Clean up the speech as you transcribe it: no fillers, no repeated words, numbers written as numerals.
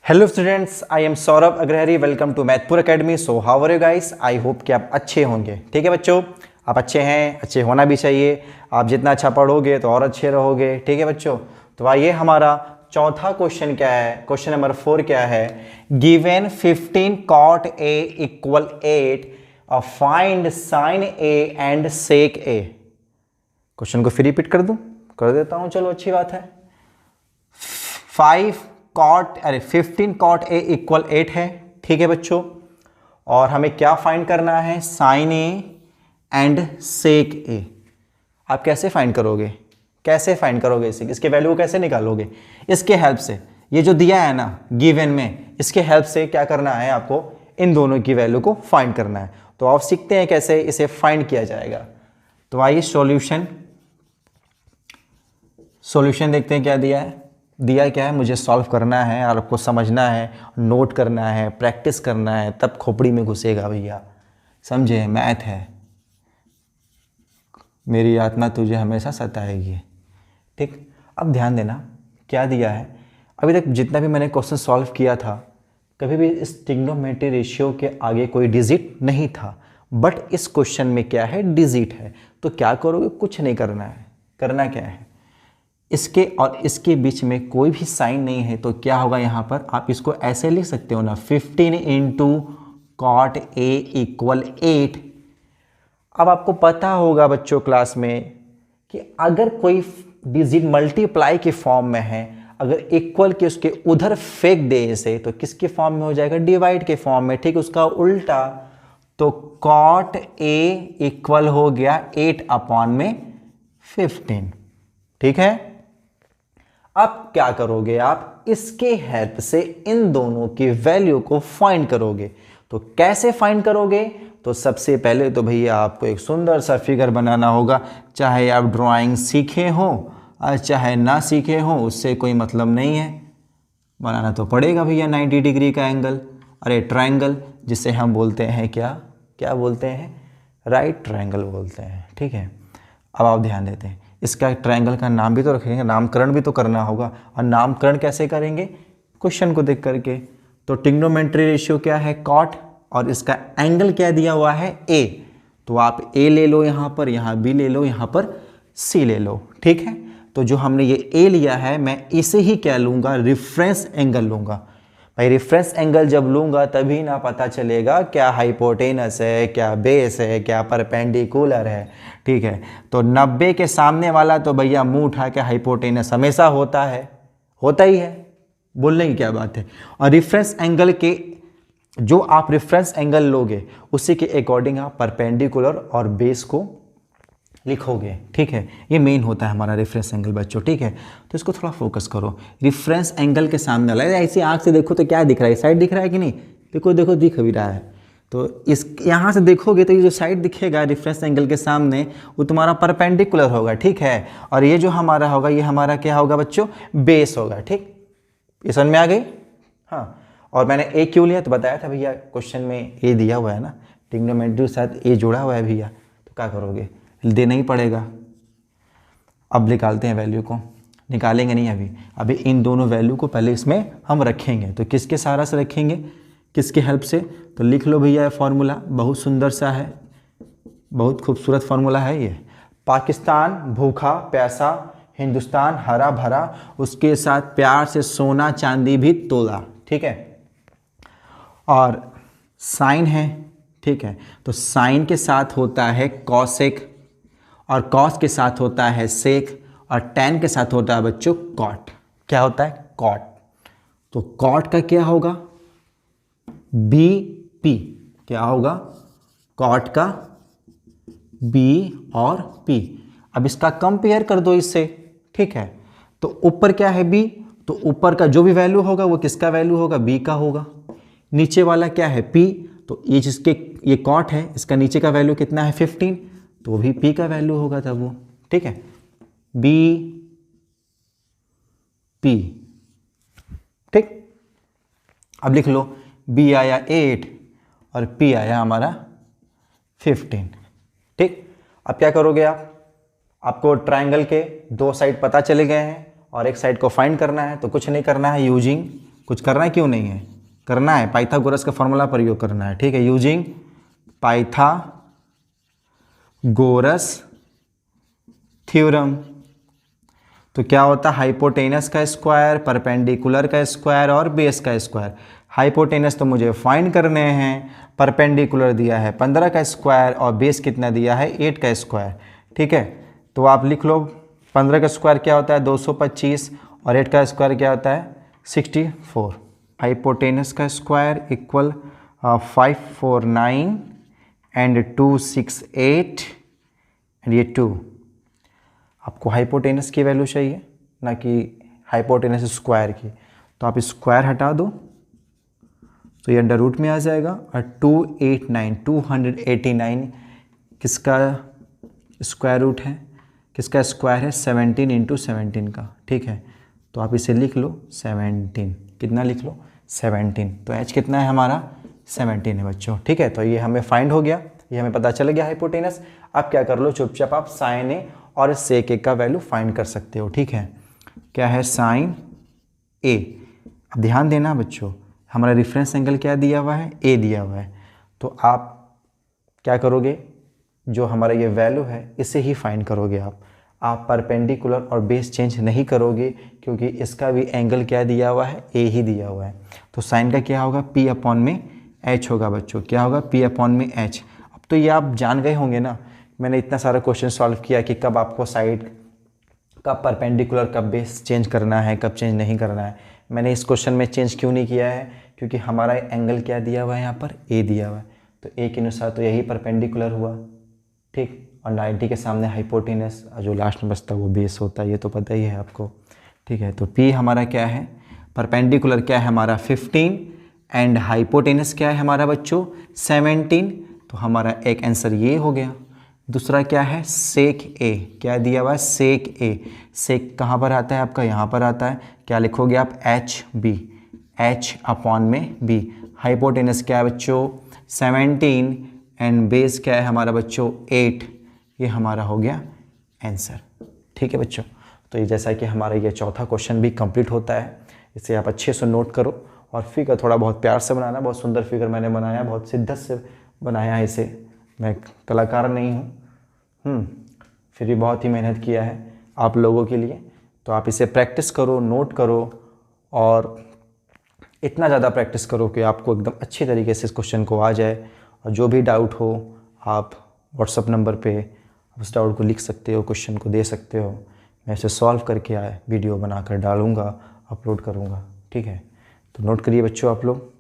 Hello students, I am Saurabh Agrahari. Welcome to Mathpur academy. So how are you guys? I hope कि आप अच्छे होंगे। ठीक है बच्चों, आप अच्छे हैं, अच्छे होना भी चाहिए। आप जितना अच्छा पढ़ोगे तो और अच्छे रहोगे। ठीक है बच्चों, तो आइए हमारा चौथा क्वेश्चन क्या है, क्वेश्चन नंबर 4 क्या है। Given 15 cot A equal 8, find sine A and sec A। Question को फिर रिपीट कर देता हूं। चलो अच्छी बात है। 15 cot A इक्वल 8 है। ठीक है बच्चों, और हमें क्या फाइंड करना है? Sine A and sec A। आप कैसे फाइंड करोगे? इसके वैल्यू को कैसे निकालोगे? इसके हेल्प से, ये जो दिया है ना गिवन में, इसके हेल्प से क्या करना है आपको? इन दोनों की वैल्यू को फाइंड करना है। तो आप सीखते हैं कैसे इसे फाइंड किया जाएगा। तो आइए सॉल्यूशन देखते हैं। क्या दिया क्या है, मुझे सॉल्व करना है और आपको समझना है, नोट करना है, प्रैक्टिस करना है, तब खोपड़ी में घुसेगा भैया। समझे? मैथ है। मेरी यातना तुझे हमेशा सताएगी। ठीक, अब ध्यान देना क्या दिया है। अभी तक जितना भी मैंने क्वेश्चन सॉल्व किया था, कभी भी इस ट्रिग्नोमेट्री रेशियो के आगे कोई डिजिट नहीं था, बट इस क्वेश्चन में क्या है? डिजिट है। तो क्या करोगे? कुछ नहीं करना है। करना क्या है? इसके और इसके बीच में कोई भी साइन नहीं है, तो क्या होगा यहाँ पर? आप इसको ऐसे लिख सकते हो ना, 15 इंटू cot A इक्वल 8। अब आपको पता होगा बच्चों क्लास में कि अगर कोई डिजिट मल्टीप्लाई के फॉर्म में है, अगर इक्वल के उसके उधर फेंक दे इसे, तो किसके फॉर्म में हो जाएगा? डिवाइड के फॉर्म में। ठीक, उसका उल्टा। तो cot A इक्वल हो गया 8/15। ठीक है, अब क्या करोगे? आप इसके हेल्प से इन दोनों की वैल्यू को फाइंड करोगे। तो कैसे फाइंड करोगे? तो सबसे पहले तो भैया आपको एक सुंदर सा फिगर बनाना होगा। चाहे आप ड्राइंग सीखे हो और चाहे ना सीखे हो, उससे कोई मतलब नहीं है, बनाना तो पड़ेगा भैया। 90 डिग्री का एंगल, अरे ट्रायंगल, जिसे हम बोलते हैं क्या बोलते हैं? राइट ट्रायंगल बोलते हैं। ठीक है, अब आप ध्यान देते हैं, इसका ट्रायंगल का नाम भी तो रखेंगे, नामकरण भी तो करना होगा। और नामकरण कैसे करेंगे? क्वेश्चन को देख करके। तो ट्रिग्नोमेट्री रेशियो क्या है? cot, और इसका एंगल क्या दिया हुआ है? A। तो आप A ले लो यहाँ पर, यहाँ B ले लो, यहाँ पर C ले लो। ठीक है, तो जो हमने ये A लिया है, मैं इसे ही क्या लूँगा? रेफरेंस एंगल लूँगा। भाई रेफरेंस एंगल जब लूँगा तभी ना पता चलेगा क्या हाइपोटेनस है, क्या बेस है, क्या परपेंडिकुलर है। ठीक है, तो 90 के सामने वाला तो भैया मुंह उठा के हाइपोटेनस हमेशा होता ही है, बोलने की क्या बात है। और रेफरेंस एंगल के जो आप रेफरेंस एंगल लोगे, उसी के अकॉर्डिंग आप परपेंडिकुलर और बेस को लिखोगे। ठीक है, ये मेन होता है हमारा रेफरेंस एंगल बच्चों। ठीक है, तो इसको थोड़ा फोकस करो। रेफरेंस एंगल के सामने वाला, ऐसी आंख से देखो तो क्या दिख रहा है? साइड दिख रहा है कि नहीं? देखो दिख भी रहा है। तो इस यहाँ से देखोगे तो ये जो साइड दिखेगा रेफरेंस एंगल के सामने, वो तुम्हारा परपेंडिकुलर होगा। ठीक है, और ये जो हमारा होगा, ये हमारा क्या होगा बच्चों? बेस होगा। ठीक, ये समझ में आ गई? हाँ, और मैंने ए क्यों लिया तो बताया था भैया, क्वेश्चन में ए दिया हुआ है ना, ट्रिग्नोमेट्री के साथ ए जुड़ा हुआ है भैया, तो क्या करोगे? देना ही पड़ेगा। अब निकालते हैं वैल्यू को। निकालेंगे नहीं अभी इन दोनों वैल्यू को पहले इसमें हम रखेंगे। तो किसके सहारा से रखेंगे? किसके हेल्प से? तो लिख लो भैया, फॉर्मूला बहुत सुंदर सा है, बहुत खूबसूरत फॉर्मूला है ये। पाकिस्तान भूखा प्यासा, हिंदुस्तान हरा भरा, उसके साथ प्यार से सोना चांदी भी तोला। ठीक है, और साइन है। ठीक है, तो साइन के साथ होता है कॉसेक, और कॉस के साथ होता है सेक, और टैन के साथ होता है बच्चों कॉट। क्या होता है? कॉट। तो कॉट का क्या होगा? B P. क्या होगा? कॉट का बी और पी। अब इसका कंपेयर कर दो इससे। ठीक है, तो ऊपर क्या है? बी, तो ऊपर का जो भी वैल्यू होगा वो किसका वैल्यू होगा? बी का होगा। नीचे वाला क्या है? पी, तो ये कॉट है, इसका नीचे का वैल्यू कितना है? 15, तो वो भी पी का वैल्यू होगा तब वो। ठीक है, बी पी। ठीक, अब लिख लो, बी आया 8 और पी आया हमारा 15। ठीक, अब क्या करोगे आप? आपको ट्रायंगल के दो साइड पता चले गए हैं और एक साइड को फाइंड करना है। तो कुछ नहीं करना है, यूजिंग कुछ करना है क्यों नहीं है, करना है, पाइथागोरस का फॉर्मूला प्रयोग करना है, ठीक है। यूजिंग पाइथागोरस थ्योरम, तो क्या होता है, हाइपोटेनस का स्क्वायर, परपेंडिकुलर का स्क्वायर और बेस का स्क्वायर। हाइपोटेनस तो मुझे फाइंड करने हैं, परपेंडिकुलर दिया है 15 का स्क्वायर और बेस कितना दिया है 8 का स्क्वायर, ठीक है। तो आप लिख लो 15 का स्क्वायर क्या होता है 225 और 8 का स्क्वायर क्या होता है 64। हाइपोटेनस का स्क्वायर इक्वल 549 एंड 268 एंड ये 2। आपको हाइपोटेनस की वैल्यू चाहिए ना कि हाइपोटेनस स्क्वायर की, तो आप स्क्वायर हटा दो तो ये अंडर रूट में आ जाएगा। और 289 किसका स्क्वायर रूट है, किसका स्क्वायर है 17 इंटू 17 का, ठीक है। तो आप इसे लिख लो 17, कितना लिख लो 17। तो h कितना है हमारा 17 है बच्चों, ठीक है। तो ये हमें फाइंड हो गया, ये हमें पता चल गया हाइपोटेनस। अब क्या कर लो, चुपचाप आप साइन ए और सेक ए का वैल्यू फाइंड कर सकते हो, ठीक है। क्या है साइन ए, अब ध्यान देना बच्चों, हमारा रेफरेंस एंगल क्या दिया हुआ है ए दिया हुआ है। तो आप क्या करोगे, जो हमारा ये वैल्यू है इसे ही फाइंड करोगे आप परपेंडिकुलर और बेस चेंज नहीं करोगे, क्योंकि इसका भी एंगल क्या दिया हुआ है ए ही दिया हुआ है। तो साइन का क्या होगा P अपॉन में H होगा बच्चों, क्या होगा P अपॉन में H। अब तो ये आप जान गए होंगे ना, मैंने इतना सारा क्वेश्चन सॉल्व किया कि कब आपको साइड, कब परपेंडिकुलर, कब बेस चेंज करना है, कब चेंज नहीं करना है। मैंने इस क्वेश्चन में चेंज क्यों नहीं किया है, क्योंकि हमारा एंगल क्या दिया हुआ है यहाँ पर ए दिया हुआ है, तो ए के अनुसार तो यही परपेंडिकुलर हुआ, ठीक। और 90 के सामने हाइपोटेनस, जो लास्ट में बचता है वो बेस होता है, ये तो पता ही है आपको, ठीक है। तो P हमारा क्या है, परपेंडिकुलर क्या है हमारा 15 एंड हाइपोटेनस क्या है हमारा बच्चों 17। तो हमारा एक आंसर ये हो गया। दूसरा क्या है सेक ए, क्या दिया हुआ है सेक ए। सेक कहाँ पर आता है आपका, यहाँ पर आता है, क्या लिखोगे आप HB, H अपॉन में B। हाइपोटेनस क्या है बच्चों 17 एंड बेस क्या है हमारा बच्चों 8। ये हमारा हो गया आंसर, ठीक है बच्चों। तो ये जैसा कि हमारा ये चौथा क्वेश्चन भी कंप्लीट होता है, इसे आप अच्छे से नोट करो और फिगर थोड़ा बहुत प्यार से बनाना। बहुत सुंदर फिगर मैंने बनाया, बहुत शिद्दत से बनाया है इसे, मैं कलाकार नहीं हूँ, फिर भी बहुत ही मेहनत किया है आप लोगों के लिए। तो आप इसे प्रैक्टिस करो, नोट करो और इतना ज़्यादा प्रैक्टिस करो कि आपको एकदम अच्छी तरीके से इस क्वेश्चन को आ जाए। और जो भी डाउट हो आप व्हाट्सअप नंबर पे उस डाउट को लिख सकते हो, क्वेश्चन को दे सकते हो, मैं इसे सॉल्व करके वीडियो बनाकर डालूँगा, अपलोड करूँगा, ठीक है। तो नोट करिए बच्चों आप लोग।